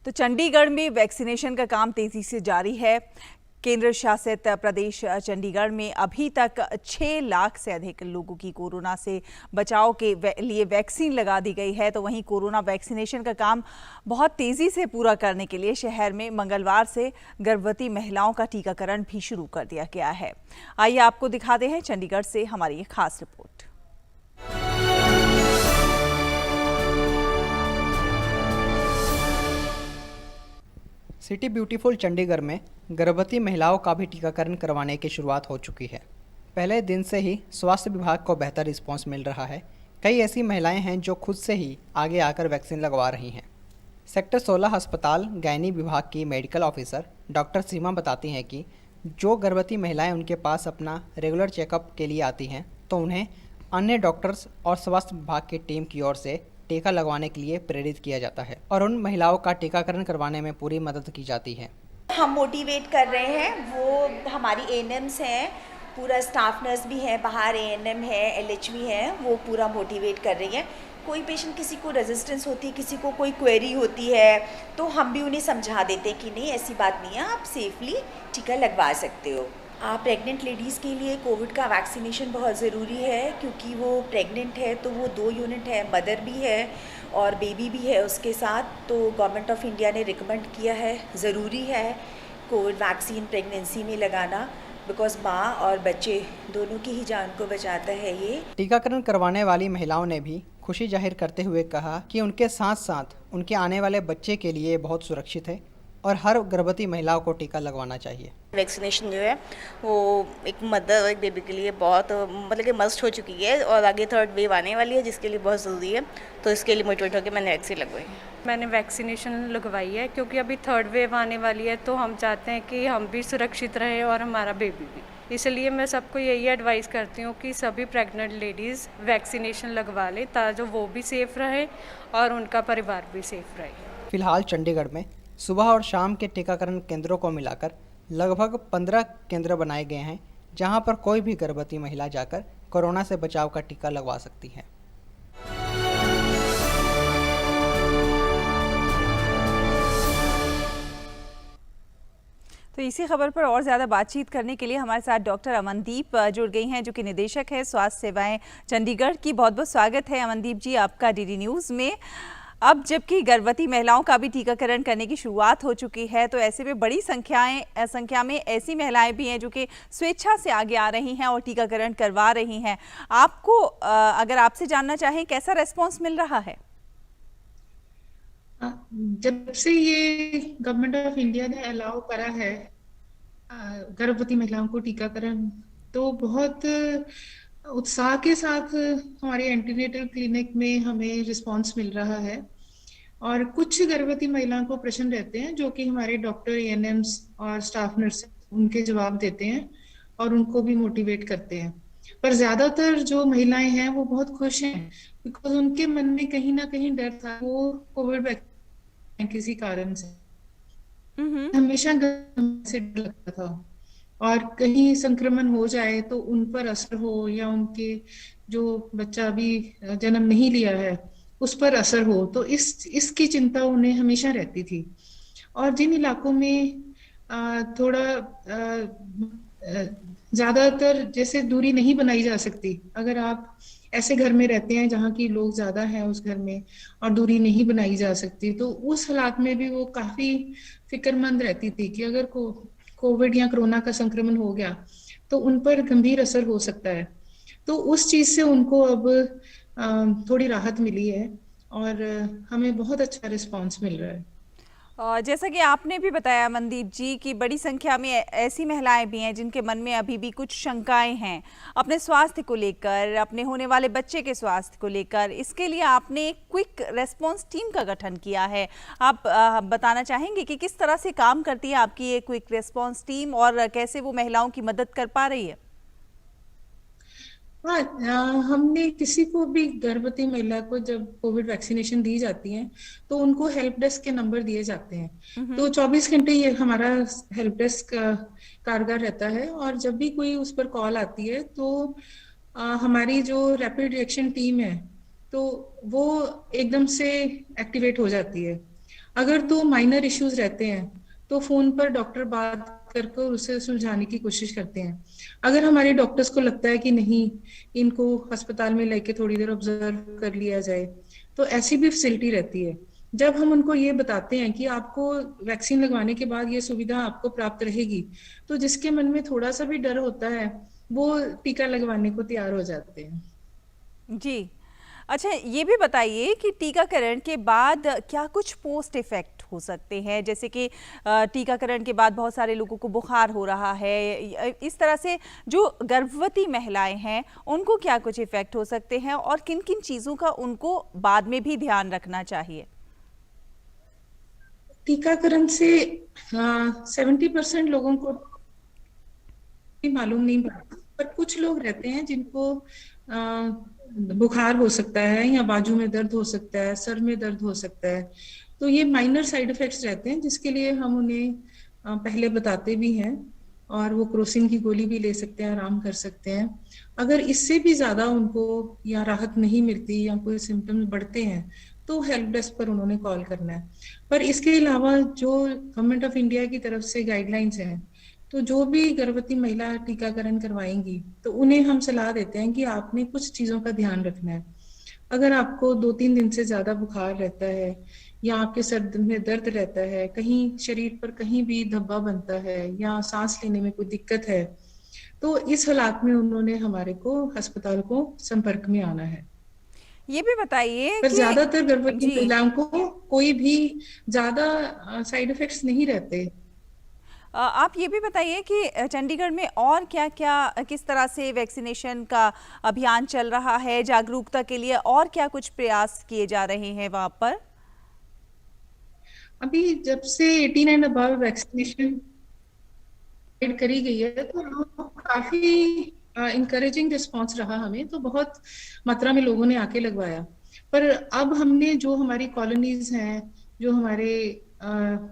तो चंडीगढ़ में वैक्सीनेशन का काम तेजी से जारी है। केंद्र शासित प्रदेश चंडीगढ़ में अभी तक 6 लाख से अधिक लोगों की कोरोना से बचाव के लिए वैक्सीन लगा दी गई है। तो वहीं कोरोना वैक्सीनेशन का काम बहुत तेजी से पूरा करने के लिए शहर में मंगलवार से गर्भवती महिलाओं का टीकाकरण भी शुरू कर दिया गया है। आइए आपको दिखाते हैं चंडीगढ़ से हमारी ये खास रिपोर्ट। सिटी ब्यूटीफुल चंडीगढ़ में गर्भवती महिलाओं का भी टीकाकरण करवाने की शुरुआत हो चुकी है। पहले दिन से ही स्वास्थ्य विभाग को बेहतर रिस्पांस मिल रहा है। कई ऐसी महिलाएं हैं जो खुद से ही आगे आकर वैक्सीन लगवा रही हैं। सेक्टर 16 अस्पताल गायनी विभाग की मेडिकल ऑफिसर डॉक्टर सीमा बताती हैं कि जो गर्भवती महिलाएं उनके पास अपना रेगुलर चेकअप के लिए आती हैं तो उन्हें अन्य डॉक्टर्स और स्वास्थ्य विभाग की टीम की ओर से टीका लगवाने के लिए प्रेरित किया जाता है और उन महिलाओं का टीकाकरण करवाने में पूरी मदद की जाती है। हम मोटिवेट कर रहे हैं, वो हमारी एएनएम्स हैं, पूरा स्टाफ नर्स भी है, बाहर एएनएम है, एलएचवी है, वो पूरा मोटिवेट कर रही है। कोई पेशेंट किसी को रेजिस्टेंस होती है, किसी को कोई क्वेरी होती है, तो हम भी उन्हें समझा देते हैं कि नहीं ऐसी बात नहीं है, आप सेफली टीका लगवा सकते हो। प्रेग्नेंट लेडीज़ के लिए कोविड का वैक्सीनेशन बहुत ज़रूरी है, क्योंकि वो प्रेग्नेंट है तो वो 2 यूनिट है, मदर भी है और बेबी भी है उसके साथ। तो गवर्नमेंट ऑफ इंडिया ने रिकमेंड किया है, ज़रूरी है कोविड वैक्सीन प्रेगनेंसी में लगाना, बिकॉज माँ और बच्चे दोनों की ही जान को बचाता है ये। टीकाकरण करवाने वाली महिलाओं ने भी खुशी जाहिर करते हुए कहा कि उनके साथ साथ उनके आने वाले बच्चे के लिए बहुत सुरक्षित है और हर गर्भवती महिलाओं को टीका लगवाना चाहिए। वैक्सीनेशन जो है वो एक मदर और एक बेबी के लिए बहुत मतलब कि मस्ट हो चुकी है और आगे थर्ड वेव आने वाली है जिसके लिए बहुत ज़रूरी है, तो इसके लिए मोटिवेट होकर मैंने वैक्सीन लगवाई। मैंने वैक्सीनेशन लगवाई है क्योंकि अभी थर्ड वेव आने वाली है, तो हम चाहते हैं कि हम भी सुरक्षित रहें और हमारा बेबी भी। इसलिए मैं सबको यही एडवाइस करती हूँ कि सभी प्रेग्नेंट लेडीज़ वैक्सीनेशन लगवा लें ताकि वो भी सेफ़ रहे और उनका परिवार भी सेफ रहे। फिलहाल चंडीगढ़ में सुबह और शाम के टीकाकरण केंद्रों को मिलाकर लगभग 15 केंद्र बनाए गए हैं, जहां पर कोई भी गर्भवती महिला जाकर कोरोना से बचाव का टीका लगवा सकती है। तो इसी खबर पर और ज़्यादा बातचीत करने के लिए हमारे साथ डॉक्टर अमनदीप जुड़ गई हैं, जो कि निदेशक है स्वास्थ्य सेवाएं चंडीगढ़ की। बहुत बहुत स्वागत है अमनदीप जी आपका डीडी न्यूज़ में। अब जबकि गर्भवती महिलाओं का भी टीकाकरण करने की शुरुआत हो चुकी है, तो ऐसे में बड़ी संख्या में ऐसी महिलाएं भी हैं जो कि स्वेच्छा से आगे आ रही हैं और टीकाकरण करवा रही हैं। आपको अगर आपसे जानना चाहें कैसा रेस्पॉन्स मिल रहा है? जब से ये गवर्नमेंट ऑफ इंडिया ने अलाउ करा है गर्भवती महिलाओं को टीकाकरण, तो बहुत उत्साह के साथ हमारे एंटीनेटल क्लिनिक में हमें रिस्पांस मिल रहा है। और कुछ गर्भवती महिलाओं को प्रश्न रहते हैं जो कि हमारे डॉक्टर, एएनएम्स और स्टाफ नर्स उनके जवाब देते हैं और उनको भी मोटिवेट करते हैं। पर ज्यादातर जो महिलाएं हैं वो बहुत खुश हैं, बिकॉज उनके मन में कहीं ना कहीं डर था, वो कोविड वैक्सीन किसी कारण से हमेशा से डर लगता था और कहीं संक्रमण हो जाए तो उन पर असर हो, या उनके जो बच्चा अभी जन्म नहीं लिया है उस पर असर हो, तो इसकी चिंता उन्हें हमेशा रहती थी। और जिन इलाकों में थोड़ा ज्यादातर जैसे दूरी नहीं बनाई जा सकती, अगर आप ऐसे घर में रहते हैं जहाँ की लोग ज्यादा हैं उस घर में और दूरी नहीं बनाई जा सकती, तो उस हालात में भी वो काफी फिक्रमंद रहती थी कि अगर कोविड या कोरोना का संक्रमण हो गया तो उन पर गंभीर असर हो सकता है। तो उस चीज से उनको अब थोड़ी राहत मिली है और हमें बहुत अच्छा रिस्पांस मिल रहा है। जैसा कि आपने भी बताया मनदीप जी कि बड़ी संख्या में ऐसी महिलाएं भी हैं जिनके मन में अभी भी कुछ शंकाएं हैं अपने स्वास्थ्य को लेकर, अपने होने वाले बच्चे के स्वास्थ्य को लेकर। इसके लिए आपने एक क्विक रेस्पॉन्स टीम का गठन किया है। आप बताना चाहेंगे कि किस तरह से काम करती है आपकी ये क्विक रेस्पॉन्स टीम और कैसे वो महिलाओं की मदद कर पा रही है? हाँ, हमने किसी को भी गर्भवती महिला को जब कोविड वैक्सीनेशन दी जाती है तो उनको हेल्प डेस्क के नंबर दिए जाते हैं। तो 24 घंटे ये हमारा हेल्प डेस्क कारगर रहता है और जब भी कोई उस पर कॉल आती है तो हमारी जो रैपिड रिएक्शन टीम है तो वो एकदम से एक्टिवेट हो जाती है अगर तो माइनर इश्यूज रहते हैं तो फोन पर डॉक्टर बात करके उसे सुलझाने की कोशिश करते हैं। अगर हमारे डॉक्टर्स को लगता है कि नहीं, इनको अस्पताल में लेके थोड़ी देर ऑब्जर्व कर लिया जाए, तो ऐसी भी फैसिलिटी रहती है। जब हम उनको ये बताते हैं कि आपको वैक्सीन लगवाने के बाद ये सुविधा आपको प्राप्त रहेगी, तो जिसके मन में थोड़ा सा भी डर होता है वो टीका लगवाने को तैयार हो जाते हैं। जी। अच्छा, ये भी बताइए कि टीकाकरण के बाद क्या कुछ पोस्ट इफेक्ट हो सकते हैं, जैसे कि टीकाकरण के बाद बहुत सारे लोगों को बुखार हो रहा है, इस तरह से जो गर्भवती महिलाएं हैं उनको क्या कुछ इफेक्ट हो सकते हैं और किन किन चीज़ों का उनको बाद में भी ध्यान रखना चाहिए? टीकाकरण से 70% लोगों को भी मालूम नहीं पड़ता, पर कुछ लोग रहते हैं जिनको बुखार हो सकता है या बाजू में दर्द हो सकता है, सर में दर्द हो सकता है। तो ये माइनर साइड इफेक्ट्स रहते हैं जिसके लिए हम उन्हें पहले बताते भी हैं, और वो क्रोसिन की गोली भी ले सकते हैं, आराम कर सकते हैं। अगर इससे भी ज्यादा उनको या राहत नहीं मिलती या कोई सिम्टम्स बढ़ते हैं तो हेल्प डेस्क पर उन्होंने कॉल करना है। पर इसके अलावा जो गवर्नमेंट ऑफ इंडिया की तरफ से गाइडलाइंस हैं, तो जो भी गर्भवती महिला टीकाकरण करवाएंगी तो उन्हें हम सलाह देते हैं कि आपने कुछ चीजों का ध्यान रखना है। अगर आपको 2-3 दिन से ज्यादा बुखार रहता है या आपके सर में दर्द रहता है, कहीं शरीर पर कहीं भी धब्बा बनता है या सांस लेने में कोई दिक्कत है, तो इस हालात में उन्होंने हमारे को अस्पताल को संपर्क में आना है। ये भी बताइए पर कि ज्यादातर गर्भवती जी, महिलाओं को कोई भी ज्यादा साइड इफेक्ट्स नहीं रहते। आप ये भी बताइए कि चंडीगढ़ में और क्या-क्या किस तरह से वैक्सीनेशन का अभियान चल रहा है, जागरूकता के लिए और क्या कुछ प्रयास किए जा रहे हैं वहाँ पर? अभी जब से 18 एंड अबव वैक्सीनेशन करी गई है तो काफी इंकरेजिंग रिस्पांस रहा हमें, तो बहुत मात्रा में लोगों ने आके लगवाया। पर अब हमने जो हमारी कॉलोनीज हैं, जो हमारे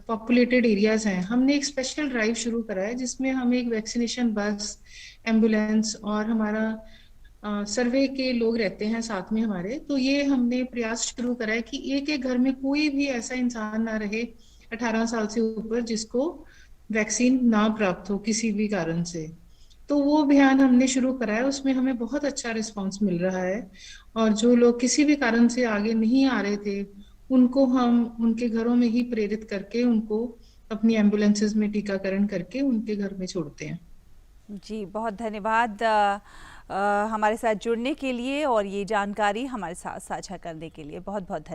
पॉपुलेटेड एरियाज हैं, हमने एक स्पेशल ड्राइव शुरू करा है जिसमें हम एक वैक्सीनेशन बस, एम्बुलेंस और हमारा सर्वे के लोग रहते हैं साथ में हमारे। तो ये हमने प्रयास शुरू करा है कि एक एक घर में कोई भी ऐसा इंसान ना रहे 18 साल से ऊपर जिसको वैक्सीन ना प्राप्त हो किसी भी कारण से। तो वो अभियान हमने शुरू करा है, उसमें हमें बहुत अच्छा रिस्पांस मिल रहा है। और जो लोग किसी भी कारण से आगे नहीं आ रहे थे उनको हम उनके घरों में ही प्रेरित करके उनको अपनी एम्बुलेंसेज में टीकाकरण करके उनके घर में छोड़ते हैं। जी, बहुत धन्यवाद हमारे साथ जुड़ने के लिए और ये जानकारी हमारे साथ साझा करने के लिए। बहुत-बहुत धन्यवाद।